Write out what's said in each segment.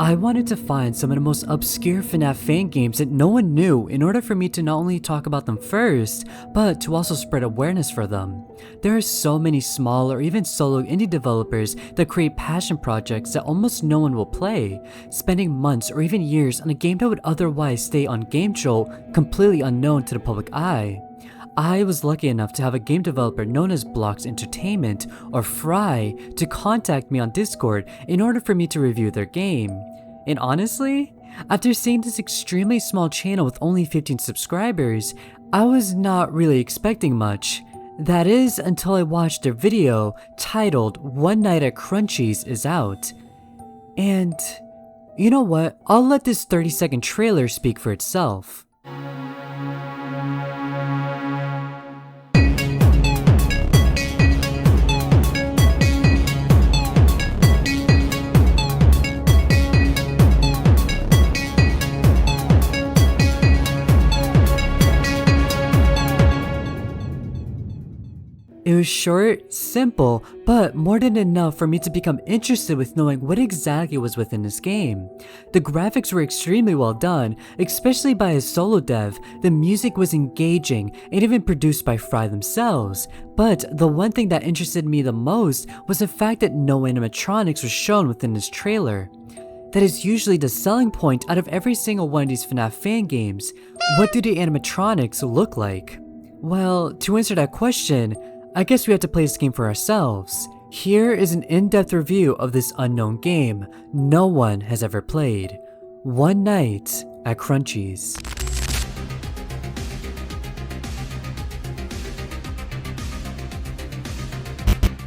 I wanted to find some of the most obscure FNAF fan games that no one knew in order for me to not only talk about them first, but to also spread awareness for them. There are so many small or even solo indie developers that create passion projects that almost no one will play, spending months or even years on a game that would otherwise stay on Game Jolt completely unknown to the public eye. I was lucky enough to have a game developer known as Blocks Entertainment, or Fry, to contact me on Discord in order for me to review their game. And honestly, after seeing this extremely small channel with only 15 subscribers, I was not really expecting much. That is until I watched their video titled One Night at Crunchy's is out. And you know what, I'll let this 30-second trailer speak for itself. It was short, simple, but more than enough for me to become interested with knowing what exactly was within this game. The graphics were extremely well done, especially by a solo dev. The music was engaging and even produced by Fry themselves. But the one thing that interested me the most was the fact that no animatronics was shown within this trailer. That is usually the selling point out of every single one of these FNAF fan games. What do the animatronics look like? Well, to answer that question, I guess we have to play this game for ourselves. Here is an in-depth review of this unknown game no one has ever played. One Night at Crunchy's.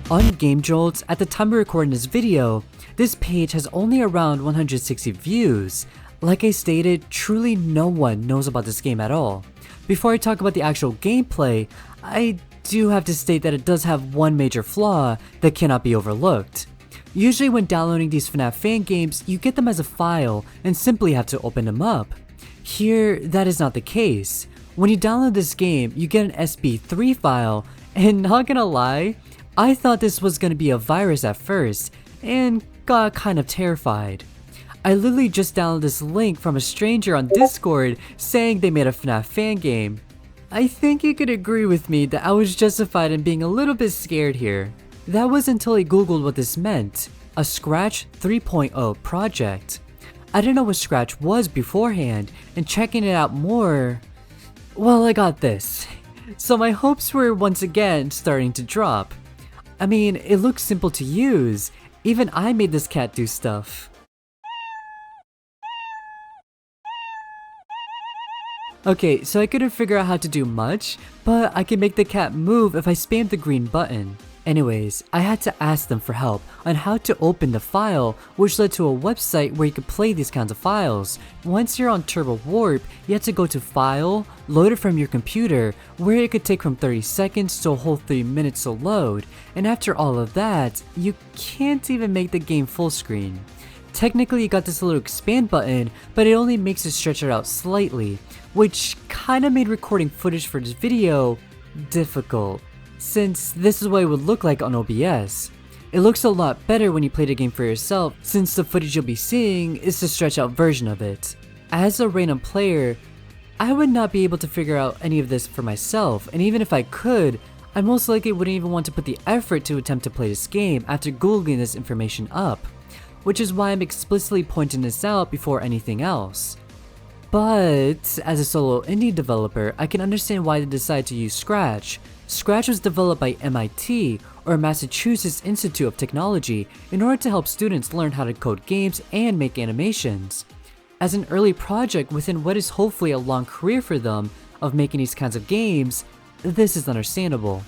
On Game Jolt, at the time of recording this video, this page has only around 160 views. Like I stated, truly no one knows about this game at all. Before I talk about the actual gameplay, I do have to state that it does have one major flaw that cannot be overlooked. Usually when downloading these FNAF fan games, you get them as a file and simply have to open them up. Here, that is not the case. When you download this game, you get an SB3 file, and not gonna lie, I thought this was gonna be a virus at first, and got kind of terrified. I literally just downloaded this link from a stranger on Discord saying they made a FNAF fan game. I think you could agree with me that I was justified in being a little bit scared here. That was until I googled what this meant. A Scratch 3.0 project. I didn't know what Scratch was beforehand, and checking it out more, well, I got this. So my hopes were once again starting to drop. I mean, it looks simple to use. Even I made this cat do stuff. Okay, so I couldn't figure out how to do much, but I can make the cat move if I spam the green button. Anyways, I had to ask them for help on how to open the file, which led to a website where you could play these kinds of files. Once you're on Turbo Warp, you have to go to File, load it from your computer, where it could take from 30 seconds to a whole 3 minutes to load, and after all of that, you can't even make the game full screen. Technically you got this little expand button, but it only makes it stretch it out slightly, which kinda made recording footage for this video difficult, since this is what it would look like on OBS. It looks a lot better when you play the game for yourself, since the footage you'll be seeing is the stretched out version of it. As a random player, I would not be able to figure out any of this for myself, and even if I could, I most likely wouldn't even want to put the effort to attempt to play this game after googling this information up. Which is why I'm explicitly pointing this out before anything else. But as a solo indie developer, I can understand why they decided to use Scratch. Scratch was developed by MIT, or Massachusetts Institute of Technology, in order to help students learn how to code games and make animations. As an early project within what is hopefully a long career for them of making these kinds of games, this is understandable.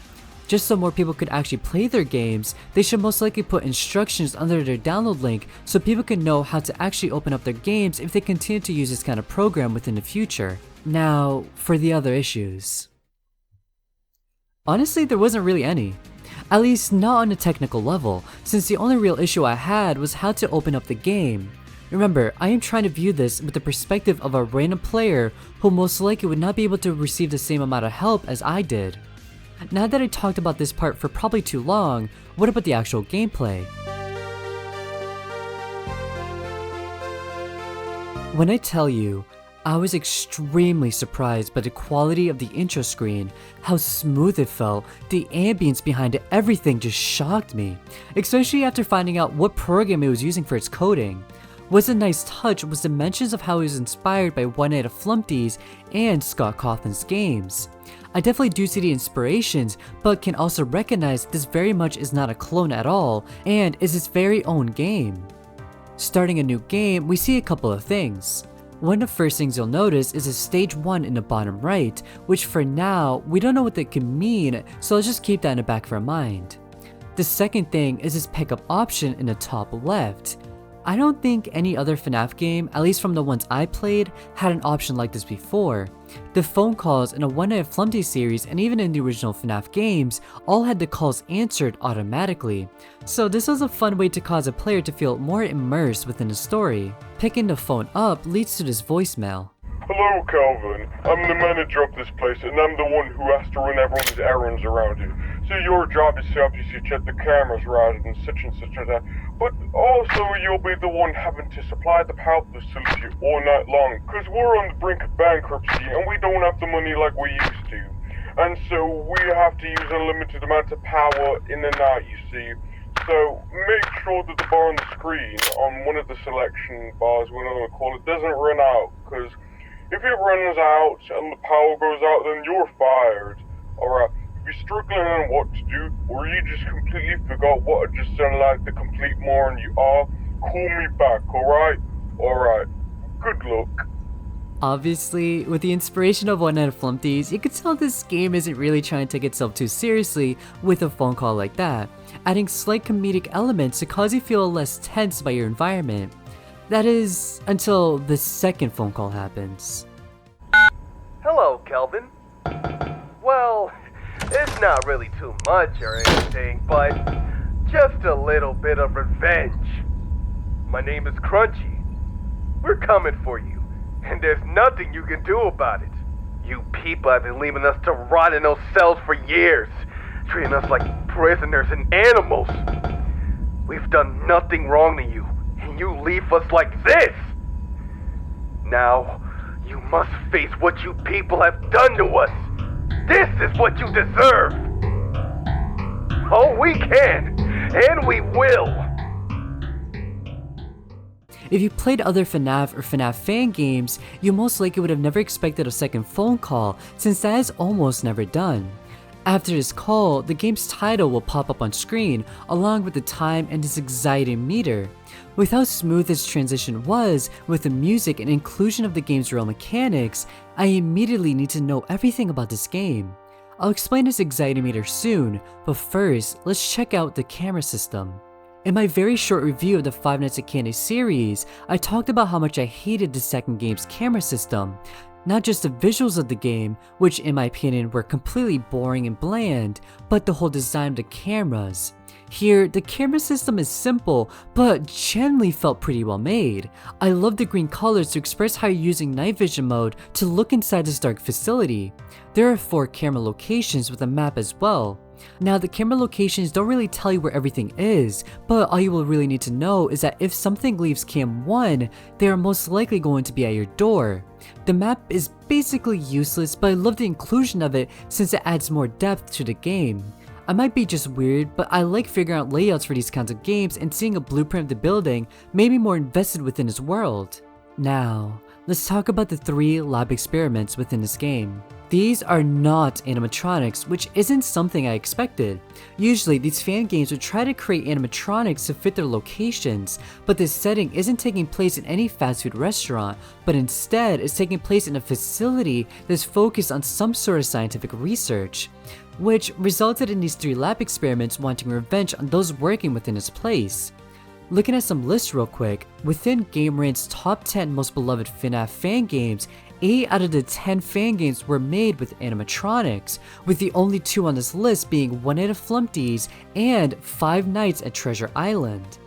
Just so more people could actually play their games, they should most likely put instructions under their download link so people can know how to actually open up their games if they continue to use this kind of program within the future. Now, for the other issues. Honestly, there wasn't really any. At least not on a technical level, since the only real issue I had was how to open up the game. Remember, I am trying to view this with the perspective of a random player who most likely would not be able to receive the same amount of help as I did. Now that I talked about this part for probably too long, what about the actual gameplay? When I tell you, I was extremely surprised by the quality of the intro screen, how smooth it felt, the ambience behind it, everything just shocked me, especially after finding out what program it was using for its coding. What's a nice touch was the mentions of how it was inspired by One Night At Flumpty's and Scott Cawthon's games. I definitely do see the inspirations, but can also recognize this very much is not a clone at all and is its very own game. Starting a new game, we see a couple of things. One of the first things you'll notice is a stage 1 in the bottom right, which for now, we don't know what that could mean, so let's just keep that in the back of our mind. The second thing is this pickup option in the top left. I don't think any other FNAF game, at least from the ones I played, had an option like this before. The phone calls in a One Night At Flumpty series and even in the original FNAF games all had the calls answered automatically. So this was a fun way to cause a player to feel more immersed within the story. Picking the phone up leads to this voicemail. Hello, Calvin. I'm the manager of this place, and I'm the one who has to run everyone's errands around here. So your job is to obviously check the cameras rather than such and such and that. But also you'll be the one having to supply the power facility all night long, because we're on the brink of bankruptcy and we don't have the money like we used to. And so we have to use unlimited amounts of power in the night, you see. So make sure that the bar on the screen, on one of the selection bars, whatever we call it, doesn't run out, because if it runs out and the power goes out, then you're fired. Alright, if you're struggling on what to do, or you just completely forgot what I just sounded like the complete moron you are, call me back, alright? Alright, good luck. Obviously, with the inspiration of One Night At Flumpty's, you could tell this game isn't really trying to take itself too seriously with a phone call like that, adding slight comedic elements to cause you feel less tense by your environment. That is, until the second phone call happens. Hello, Kelvin. Well, it's not really too much or anything, but just a little bit of revenge. My name is Crunchy. We're coming for you, and there's nothing you can do about it. You people have been leaving us to rot in those cells for years, treating us like prisoners and animals. We've done nothing wrong to you, and you leave us like this! Now, you must face what you people have done to us! This is what you deserve! Oh, we can, and we will! If you played other FNAF or FNAF fan games, you most likely would have never expected a second phone call, since that is almost never done. After this call, the game's title will pop up on screen, along with the time and its anxiety meter. With how smooth this transition was, with the music and inclusion of the game's real mechanics, I immediately need to know everything about this game. I'll explain this anxiety meter soon, but first, let's check out the camera system. In my very short review of the Five Nights at Freddy series, I talked about how much I hated the second game's camera system. Not just the visuals of the game, which in my opinion were completely boring and bland, but the whole design of the cameras. Here, the camera system is simple, but generally felt pretty well made. I love the green colors to express how you're using night vision mode to look inside this dark facility. There are 4 camera locations with a map as well. Now, the camera locations don't really tell you where everything is, but all you will really need to know is that if something leaves cam 1, they are most likely going to be at your door. The map is basically useless, but I love the inclusion of it since it adds more depth to the game. I might be just weird, but I like figuring out layouts for these kinds of games, and seeing a blueprint of the building made me more invested within its world. Now, let's talk about the 3 lab experiments within this game. These are not animatronics, which isn't something I expected. Usually, these fan games would try to create animatronics to fit their locations, but this setting isn't taking place in any fast food restaurant, but instead is taking place in a facility that's focused on some sort of scientific research, which resulted in these 3 lab experiments wanting revenge on those working within this place. Looking at some lists real quick, within Game Rant's top 10 most beloved FNAF fan games, 8 out of the 10 fan games were made with animatronics, with the only 2 on this list being One Night At Flumpty's and Five Nights at Treasure Island.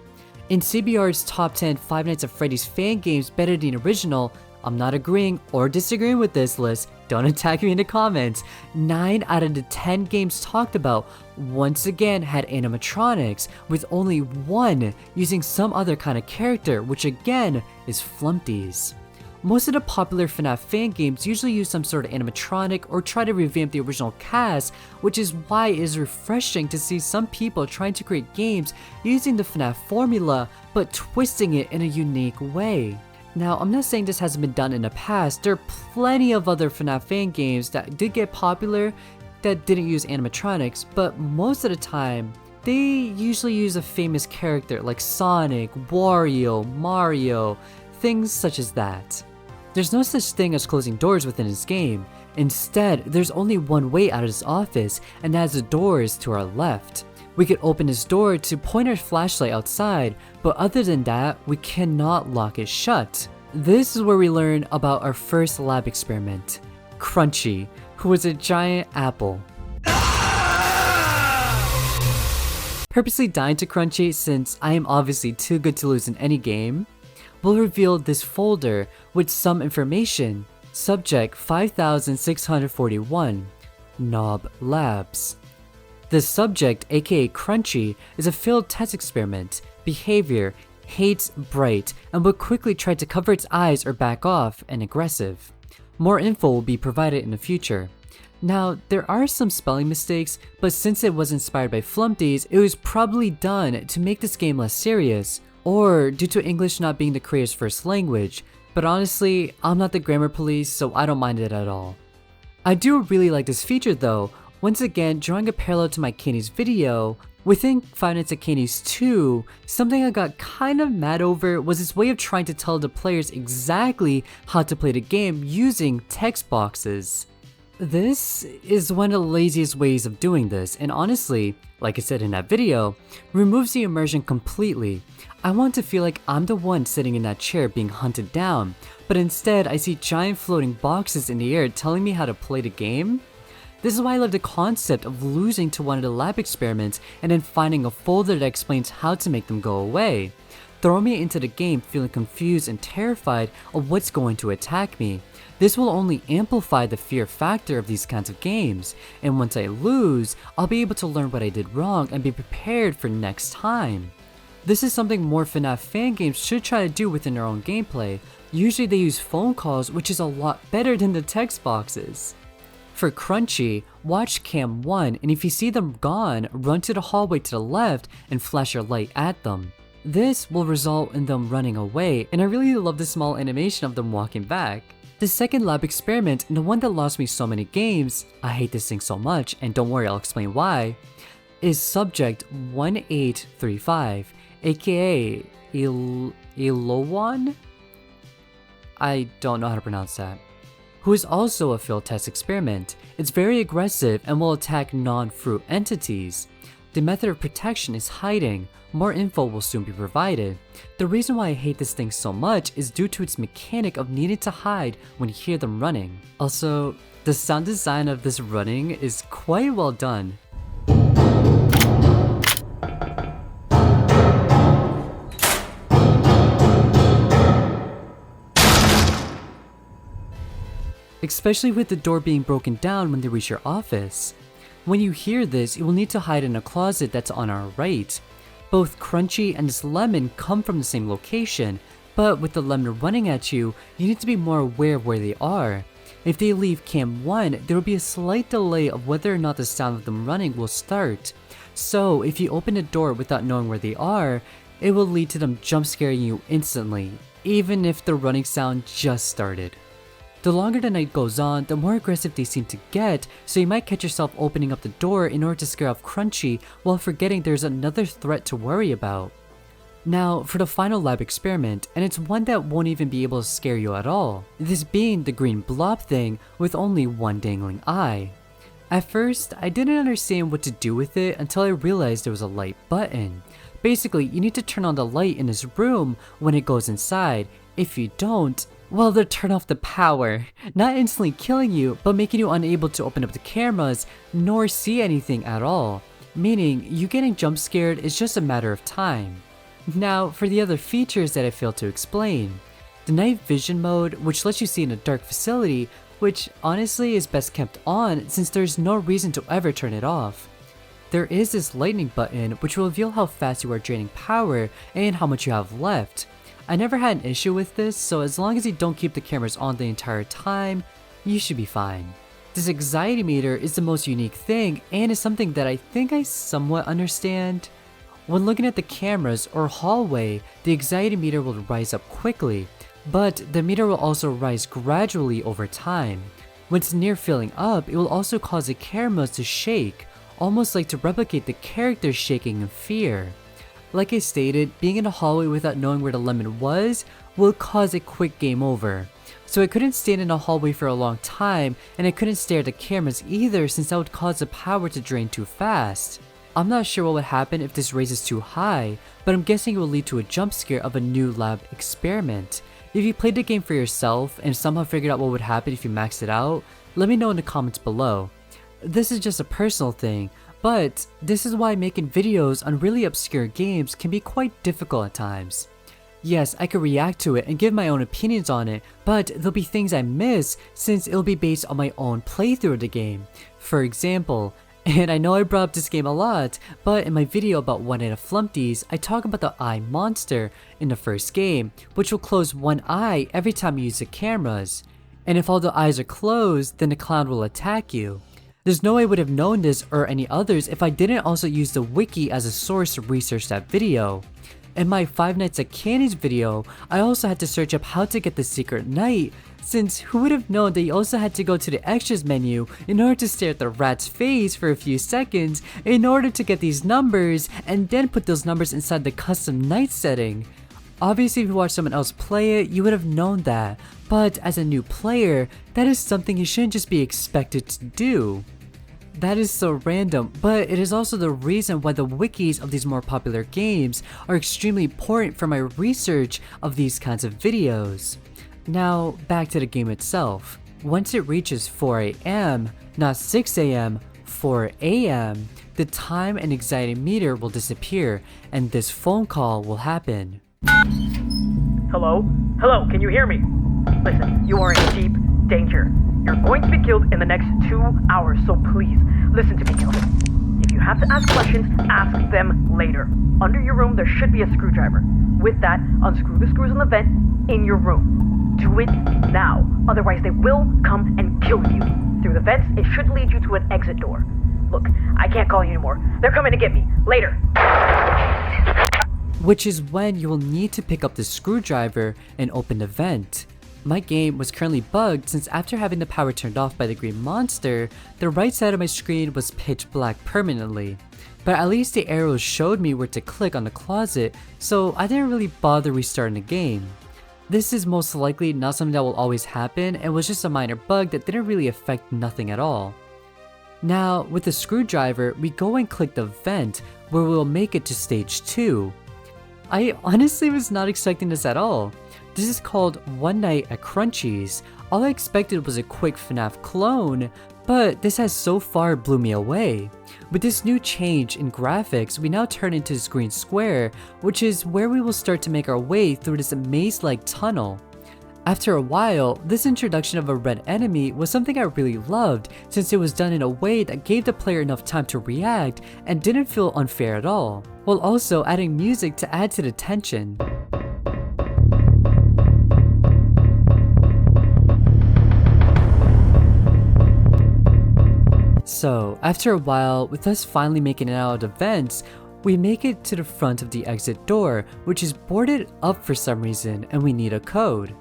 In CBR's top 10 Five Nights at Freddy's fan games better than the original, I'm not agreeing or disagreeing with this list, don't attack me in the comments, 9 out of the 10 games talked about once again had animatronics, with only 1 using some other kind of character, which again is Flumpty's. Most of the popular FNAF fan games usually use some sort of animatronic or try to revamp the original cast, which is why it is refreshing to see some people trying to create games using the FNAF formula but twisting it in a unique way. Now, I'm not saying this hasn't been done in the past. There are plenty of other FNAF fan games that did get popular that didn't use animatronics, but most of the time, they usually use a famous character like Sonic, Wario, Mario, things such as that. There's no such thing as closing doors within this game. Instead, there's only one way out of this office, and that's the doors to our left. We could open this door to point our flashlight outside, but other than that, we cannot lock it shut. This is where we learn about our first lab experiment, Crunchy, who was a giant apple. Purposely dying to Crunchy since I am obviously too good to lose in any game, we'll reveal this folder with some information. Subject 5641, Knob Labs. The subject, aka Crunchy, is a failed test experiment. Behavior: hates bright and will quickly try to cover its eyes or back off, and aggressive. More info will be provided in the future. Now, there are some spelling mistakes, but since it was inspired by Flumpty's, it was probably done to make this game less serious, or due to English not being the creator's first language. But honestly, I'm not the grammar police, so I don't mind it at all. I do really like this feature though. Once again, drawing a parallel to my Kenny's video, within Five Nights at Freddy's 2, something I got kind of mad over was its way of trying to tell the players exactly how to play the game using text boxes. This is one of the laziest ways of doing this, and honestly, like I said in that video, removes the immersion completely. I want to feel like I'm the one sitting in that chair being hunted down, but instead I see giant floating boxes in the air telling me how to play the game. This is why I love the concept of losing to one of the lab experiments and then finding a folder that explains how to make them go away. Throw me into the game feeling confused and terrified of what's going to attack me. This will only amplify the fear factor of these kinds of games, and once I lose, I'll be able to learn what I did wrong and be prepared for next time. This is something more FNAF fan games should try to do within their own gameplay. Usually they use phone calls, which is a lot better than the text boxes. For Crunchy, watch cam 1, and if you see them gone, run to the hallway to the left and flash your light at them. This will result in them running away, and I really love the small animation of them walking back. The second lab experiment, and the one that lost me so many games, I hate this thing so much, and don't worry, I'll explain why, is Subject 1835, aka Ilowan? I don't know how to pronounce that. Who is also a failed test experiment. It's very aggressive and will attack non-fruit entities. The method of protection is hiding. More info will soon be provided. The reason why I hate this thing so much is due to its mechanic of needing to hide when you hear them running. Also, the sound design of this running is quite well done. Especially with the door being broken down when they reach your office. When you hear this, you will need to hide in a closet that's on our right. Both Crunchy and this lemon come from the same location, but with the lemon running at you, you need to be more aware of where they are. If they leave cam 1, there will be a slight delay of whether or not the sound of them running will start. So if you open the door without knowing where they are, it will lead to them jump scaring you instantly, even if the running sound just started. The longer the night goes on, the more aggressive they seem to get, so you might catch yourself opening up the door in order to scare off Crunchy while forgetting there's another threat to worry about. Now, for the final lab experiment, and it's one that won't even be able to scare you at all, this being the green blob thing with only one dangling eye. At first, I didn't understand what to do with it until I realized there was a light button. Basically, you need to turn on the light in this room when it goes inside. If you don't, well, they'll turn off the power, not instantly killing you, but making you unable to open up the cameras nor see anything at all, meaning you getting jump scared is just a matter of time. Now, for the other features that I failed to explain. The night vision mode, which lets you see in a dark facility, which honestly is best kept on since there's no reason to ever turn it off. There is this lightning button which will reveal how fast you are draining power and how much you have left. I never had an issue with this, so as long as you don't keep the cameras on the entire time, you should be fine. This anxiety meter is the most unique thing and is something that I think I somewhat understand. When looking at the cameras or hallway, the anxiety meter will rise up quickly, but the meter will also rise gradually over time. When it's near filling up, it will also cause the cameras to shake, almost like to replicate the characters shaking in fear. Like I stated, being in a hallway without knowing where the lemon was will cause a quick game over. So I couldn't stand in a hallway for a long time, and I couldn't stare at the cameras either since that would cause the power to drain too fast. I'm not sure what would happen if this raises too high, but I'm guessing it will lead to a jump scare of a new lab experiment. If you played the game for yourself and somehow figured out what would happen if you maxed it out, let me know in the comments below. This is just a personal thing, but this is why making videos on really obscure games can be quite difficult at times. Yes, I could react to it and give my own opinions on it, but there'll be things I miss since it'll be based on my own playthrough of the game. For example, and I know I brought up this game a lot, but in my video about Night At Flumpty, I talk about the eye monster in the first game, which will close one eye every time you use the cameras. And if all the eyes are closed, then the clown will attack you. There's no way I would have known this or any others if I didn't also use the wiki as a source to research that video. In my Five Nights at Candy's video, I also had to search up how to get the secret night, since who would have known that you also had to go to the extras menu in order to stare at the rat's face for a few seconds in order to get these numbers and then put those numbers inside the custom night setting. Obviously if you watch someone else play it, you would have known that, but as a new player, that is something you shouldn't just be expected to do. That is so random, but it is also the reason why the wikis of these more popular games are extremely important for my research of these kinds of videos. Now, back to the game itself. Once it reaches 4 AM, not 6 AM, 4 AM, the time and anxiety meter will disappear and this phone call will happen. Hello? Hello, can you hear me? Listen, you are in deep danger. You're going to be killed in the next 2 hours, so please, listen to me, Kelvin. If you have to ask questions, ask them later. Under your room, there should be a screwdriver. With that, unscrew the screws on the vent in your room. Do it now, otherwise they will come and kill you. Through the vents, it should lead you to an exit door. Look, I can't call you anymore. They're coming to get me. Later. Which is when you will need to pick up the screwdriver and open the vent. My game was currently bugged since after having the power turned off by the green monster, the right side of my screen was pitch black permanently. But at least the arrows showed me where to click on the closet, so I didn't really bother restarting the game. This is most likely not something that will always happen and was just a minor bug that didn't really affect nothing at all. Now, with the screwdriver, we go and click the vent where we will make it to stage 2. I honestly was not expecting this at all. This is called One Night at Crunchy's. All I expected was a quick FNAF clone, but this has so far blew me away. With this new change in graphics, we now turn into this green square, which is where we will start to make our way through this maze-like tunnel. After a while, this introduction of a red enemy was something I really loved since it was done in a way that gave the player enough time to react and didn't feel unfair at all, while also adding music to add to the tension. So, after a while, with us finally making it out of the vents, we make it to the front of the exit door, which is boarded up for some reason, and we need a code.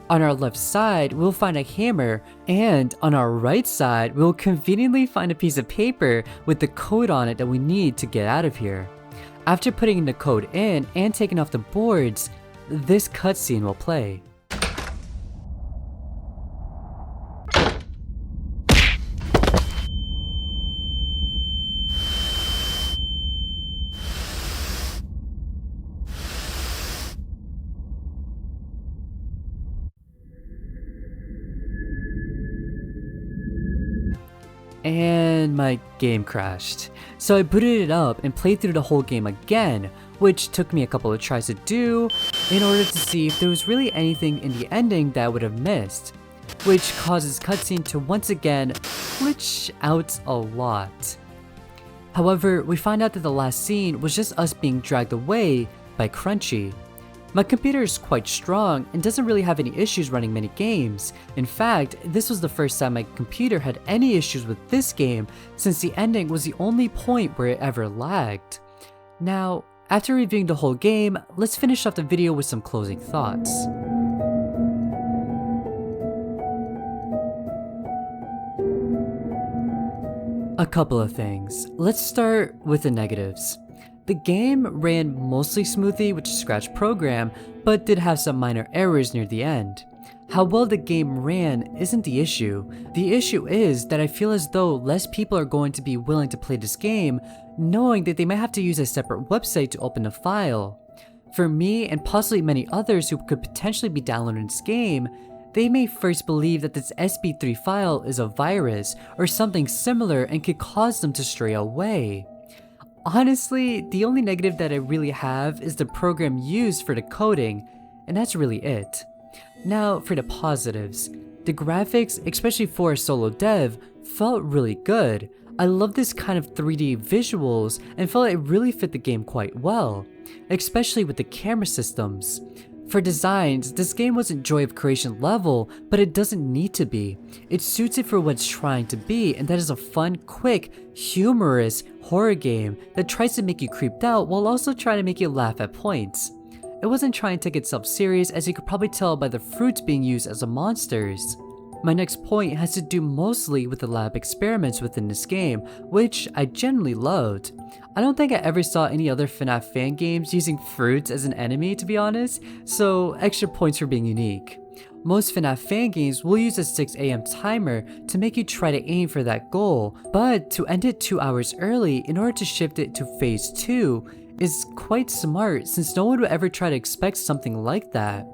On our left side, we'll find a hammer, and on our right side, we'll conveniently find a piece of paper with the code on it that we need to get out of here. After putting the code in and taking off the boards, this cutscene will play. And my game crashed. So I booted it up and played through the whole game again, which took me a couple of tries to do in order to see if there was really anything in the ending that I would have missed, which causes cutscene to once again glitch out a lot. However, we find out that the last scene was just us being dragged away by Crunchy. My computer is quite strong and doesn't really have any issues running many games. In fact, this was the first time my computer had any issues with this game since the ending was the only point where it ever lagged. Now, after reviewing the whole game, let's finish off the video with some closing thoughts. A couple of things. Let's start with the negatives. The game ran mostly smoothly with the scratch program, but did have some minor errors near the end. How well the game ran isn't the issue. The issue is that I feel as though less people are going to be willing to play this game, knowing that they might have to use a separate website to open a file. For me, and possibly many others who could potentially be downloading this game, they may first believe that this SP3 file is a virus or something similar and could cause them to stray away. Honestly, the only negative that I really have is the program used for the coding, and that's really it. Now for the positives. The graphics, especially for a solo dev, felt really good. I love this kind of 3D visuals and felt it really fit the game quite well, especially with the camera systems. For designs, this game wasn't joy of creation level, but it doesn't need to be. It suits it for what it's trying to be, and that is a fun, quick, humorous horror game that tries to make you creeped out while also trying to make you laugh at points. It wasn't trying to take itself serious, as you could probably tell by the fruits being used as the monsters. My next point has to do mostly with the lab experiments within this game, which I genuinely loved. I don't think I ever saw any other FNAF fan games using fruits as an enemy, to be honest, so extra points for being unique. Most FNAF fan games will use a 6 AM timer to make you try to aim for that goal, but to end it 2 hours early in order to shift it to phase 2 is quite smart, since no one would ever try to expect something like that.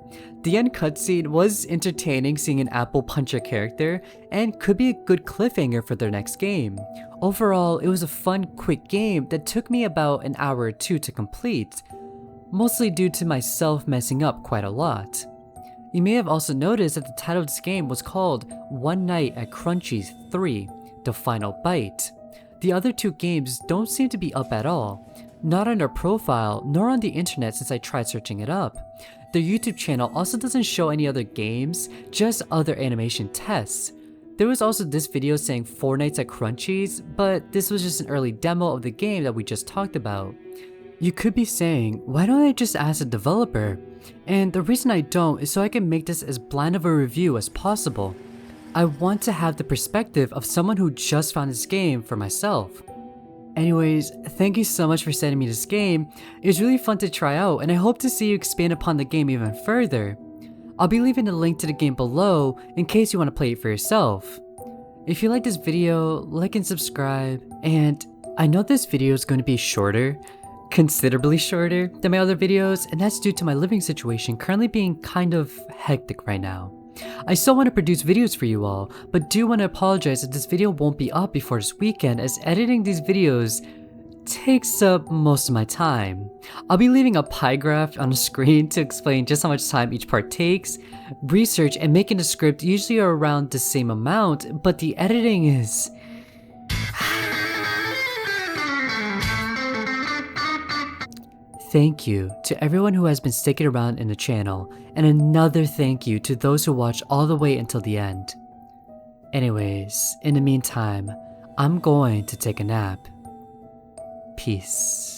The end cutscene was entertaining, seeing an apple punch a character, and could be a good cliffhanger for their next game. Overall, it was a fun, quick game that took me about an hour or two to complete, mostly due to myself messing up quite a lot. You may have also noticed that the title of this game was called One Night at Crunchy's 3, The Final Bite. The other two games don't seem to be up at all, not on their profile nor on the internet since I tried searching it up. Their YouTube channel also doesn't show any other games, just other animation tests. There was also this video saying 4 Nights at Crunchy's, but this was just an early demo of the game that we just talked about. You could be saying, why don't I just ask the developer? And the reason I don't is so I can make this as bland of a review as possible. I want to have the perspective of someone who just found this game for myself. Anyways, thank you so much for sending me this game. It was really fun to try out, and I hope to see you expand upon the game even further. I'll be leaving a link to the game below in case you want to play it for yourself. If you like this video, like and subscribe, and I know this video is going to be shorter, considerably shorter than my other videos, and that's due to my living situation currently being kind of hectic right now. I still want to produce videos for you all, but do want to apologize that this video won't be up before this weekend, as editing these videos takes up most of my time. I'll be leaving a pie graph on the screen to explain just how much time each part takes. Research and making the script usually are around the same amount, but the editing is... Thank you to everyone who has been sticking around in the channel, and another thank you to those who watched all the way until the end. Anyways, in the meantime, I'm going to take a nap. Peace.